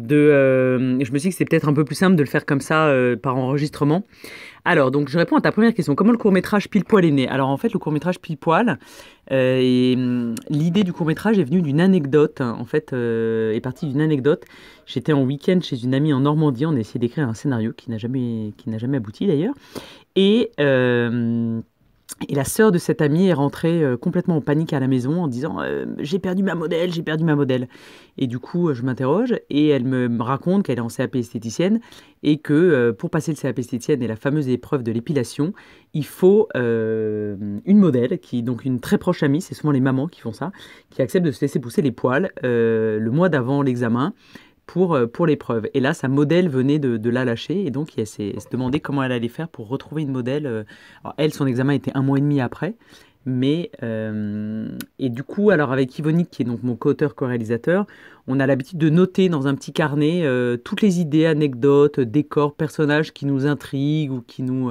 je me suis dit que c'était peut-être un peu plus simple de le faire comme ça par enregistrement. Alors, donc je réponds à ta première question. Comment le court-métrage Pile Poil est né? Alors en fait, le court-métrage Pile Poil, l'idée du court-métrage est venue d'une anecdote, hein. En fait, est partie d'une anecdote. J'étais en week-end chez une amie en Normandie. On a essayé d'écrire un scénario qui n'a jamais abouti d'ailleurs. Et, euh, et la sœur de cette amie est rentrée complètement en panique à la maison en disant j'ai perdu ma modèle, j'ai perdu ma modèle. Et du coup, je m'interroge et elle me raconte qu'elle est en CAP esthéticienne et que pour passer le CAP esthéticienne et la fameuse épreuve de l'épilation, il faut une modèle qui, donc une très proche amie, c'est souvent les mamans qui font ça, qui accepte de se laisser pousser les poils le mois d'avant l'examen pour l'épreuve. Et là, sa modèle venait de la lâcher, et donc elle s'est demandé comment elle allait faire pour retrouver une modèle. Alors, elle, son examen était un mois et demi après, mais et du coup, alors avec Yvonique, qui est donc mon co-auteur, co-réalisateur, on a l'habitude de noter dans un petit carnet toutes les idées, anecdotes, décors, personnages qui nous intriguent ou qui nous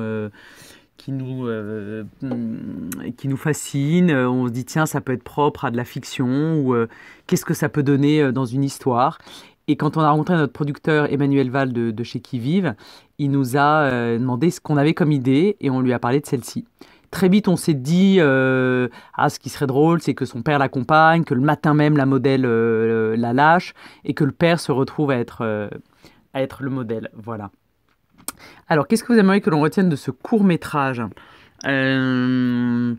fascinent. On se dit, tiens, ça peut être propre à de la fiction, ou qu'est-ce que ça peut donner dans une histoire. Et quand on a rencontré notre producteur Emmanuel Val de chez Qui Vive, il nous a demandé ce qu'on avait comme idée et on lui a parlé de celle-ci. Très vite, on s'est dit, ce qui serait drôle, c'est que son père l'accompagne, que le matin même, la modèle la lâche et que le père se retrouve à être le modèle. Voilà. Alors, qu'est-ce que vous aimeriez que l'on retienne de ce court-métrage? En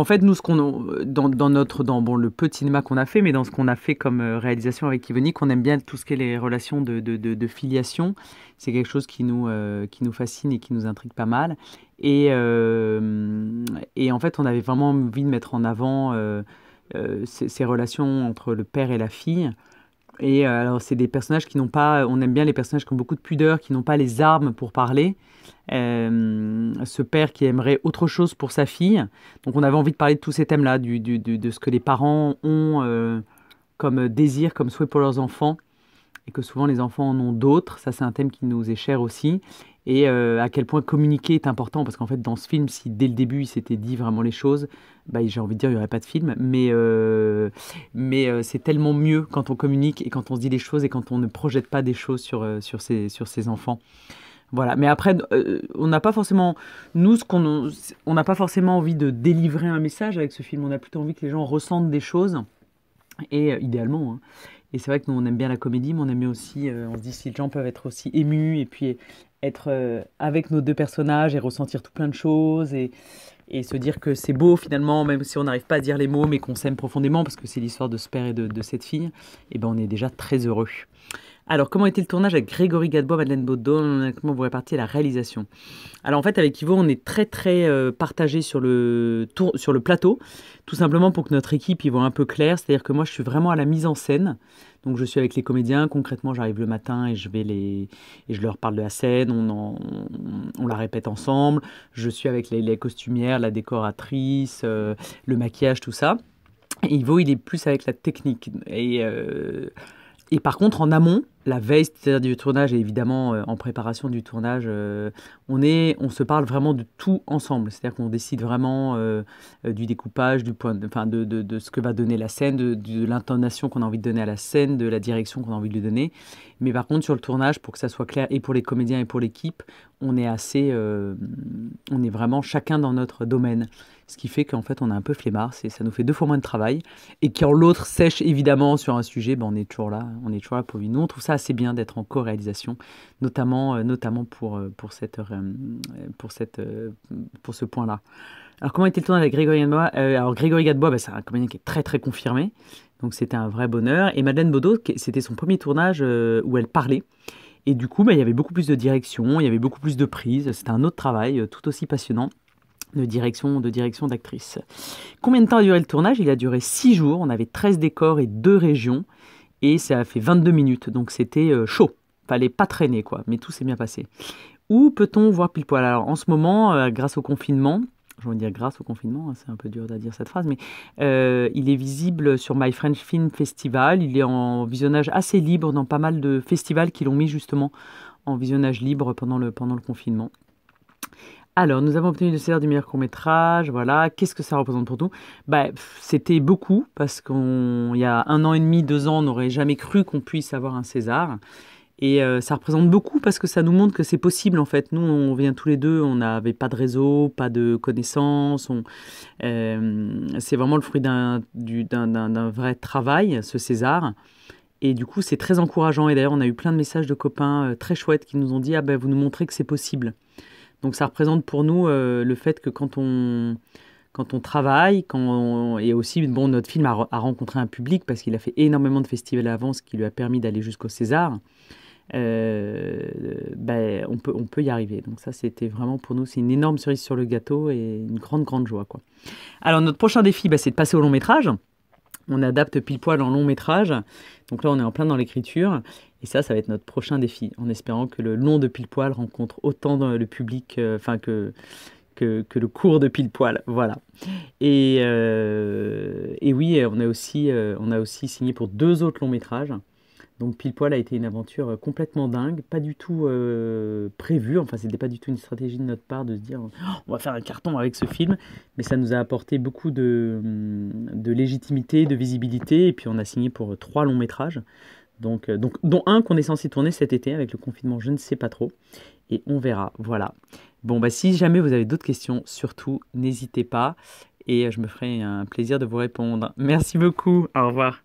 fait, nous, dans le peu de cinéma qu'on a fait, mais dans ce qu'on a fait comme réalisation avec Yvonique, on aime bien tout ce qui est les relations de filiation. C'est quelque chose qui nous fascine et qui nous intrigue pas mal. Et en fait, on avait vraiment envie de mettre en avant ces relations entre le père et la fille. Et alors, c'est des personnages qui n'ont pas, on aime bien les personnages qui ont beaucoup de pudeur, qui n'ont pas les armes pour parler. Ce père qui aimerait autre chose pour sa fille. Donc, on avait envie de parler de tous ces thèmes-là, de ce que les parents ont comme désir, comme souhait pour leurs enfants, et que souvent les enfants en ont d'autres. Ça, c'est un thème qui nous est cher aussi. Et à quel point communiquer est important, parce qu'en fait, dans ce film, si dès le début, il s'était dit vraiment les choses, j'ai envie de dire, il n'y aurait pas de film. Mais c'est tellement mieux quand on communique et quand on se dit les choses et quand on ne projette pas des choses sur ses enfants. Voilà. Mais après, on n'a pas forcément, nous, on n'a pas forcément envie de délivrer un message avec ce film. On a plutôt envie que les gens ressentent des choses, et idéalement, hein. Et c'est vrai que nous, on aime bien la comédie, mais on aime bien aussi, on se dit si les gens peuvent être aussi émus et puis être avec nos deux personnages et ressentir tout plein de choses et se dire que c'est beau finalement, même si on n'arrive pas à dire les mots, mais qu'on s'aime profondément, parce que c'est l'histoire de ce père et de cette fille, et ben on est déjà très heureux. Alors, comment était le tournage avec Grégory Gadebois, Madeleine Baudon? Comment vous répartiez la réalisation? Alors, en fait, avec Ivo, on est très, très partagé sur le plateau, tout simplement pour que notre équipe y voit un peu clair. C'est-à-dire que moi, je suis vraiment à la mise en scène. Donc, je suis avec les comédiens. Concrètement, j'arrive le matin et je leur parle de la scène. On la répète ensemble. Je suis avec les costumières, la décoratrice, le maquillage, tout ça. Et Ivo, il est plus avec la technique. Et par contre, en amont, la veille, c'est-à-dire du tournage et évidemment en préparation du tournage, on se parle vraiment de tout ensemble. C'est-à-dire qu'on décide vraiment du découpage, du point, enfin de ce que va donner la scène, de l'intonation qu'on a envie de donner à la scène, de la direction qu'on a envie de lui donner. Mais par contre, sur le tournage, pour que ça soit clair et pour les comédiens et pour l'équipe, on est vraiment chacun dans notre domaine. Ce qui fait qu'en fait, on a un peu flemmard, ça nous fait 2 fois moins de travail. Et quand l'autre sèche évidemment sur un sujet, on est toujours là pour lui. Nous, on trouve ça assez bien d'être en co-réalisation, notamment pour ce point-là. Alors, comment était le tournage avec Grégory Gadebois? Alors, Grégory Gadebois, c'est un comédien qui est très très confirmé, donc c'était un vrai bonheur. Et Madeleine Baudot, c'était son premier tournage où elle parlait. Et du coup, il y avait beaucoup plus de direction, il y avait beaucoup plus de prise. C'était un autre travail tout aussi passionnant de direction d'actrice. Combien de temps a duré le tournage? Il a duré 6 jours. On avait 13 décors et 2 régions. Et ça a fait 22 minutes. Donc c'était chaud. Fallait pas traîner, quoi. Mais tout s'est bien passé. Où peut-on voir Pile Poil? Alors en ce moment, grâce au confinement, je veux dire grâce au confinement, hein, c'est un peu dur à dire cette phrase, mais il est visible sur My French Film Festival. Il est en visionnage assez libre dans pas mal de festivals qui l'ont mis justement en visionnage libre pendant le confinement. Alors, nous avons obtenu le César du meilleur court-métrage, voilà. Qu'est-ce que ça représente pour nous? Bah, c'était beaucoup, parce qu'il y a 1 an et demi, 2 ans, on n'aurait jamais cru qu'on puisse avoir un César. Et ça représente beaucoup parce que ça nous montre que c'est possible en fait. Nous, on vient tous les deux, on n'avait pas de réseau, pas de connaissances. C'est vraiment le fruit d'un vrai travail, ce César. Et du coup, c'est très encourageant. Et d'ailleurs, on a eu plein de messages de copains très chouettes qui nous ont dit, ah ben, vous nous montrez que c'est possible. Donc ça représente pour nous le fait que quand on travaille, et aussi, bon, notre film a rencontré un public parce qu'il a fait énormément de festivals avant, ce qui lui a permis d'aller jusqu'au César. Ben, on peut y arriver. Donc ça, c'était vraiment pour nous, c'est une énorme cerise sur le gâteau et une grande, grande joie, quoi. Alors, notre prochain défi, ben, c'est de passer au long métrage. On adapte pile poil en long métrage. Donc là, on est en plein dans l'écriture. Et ça va être notre prochain défi, en espérant que le long de pile poil rencontre autant le public, enfin que le court de pile poil. Voilà. Et oui, on a aussi signé pour 2 autres longs métrages. Donc Pile Poil a été une aventure complètement dingue, pas du tout prévue, enfin c'était pas du tout une stratégie de notre part de se dire oh, on va faire un carton avec ce film, mais ça nous a apporté beaucoup de légitimité, de visibilité, et puis on a signé pour 3 longs métrages, donc dont un qu'on est censé tourner cet été avec le confinement, je ne sais pas trop, et on verra, voilà. Bon, bah si jamais vous avez d'autres questions, surtout n'hésitez pas, et je me ferai un plaisir de vous répondre. Merci beaucoup, au revoir.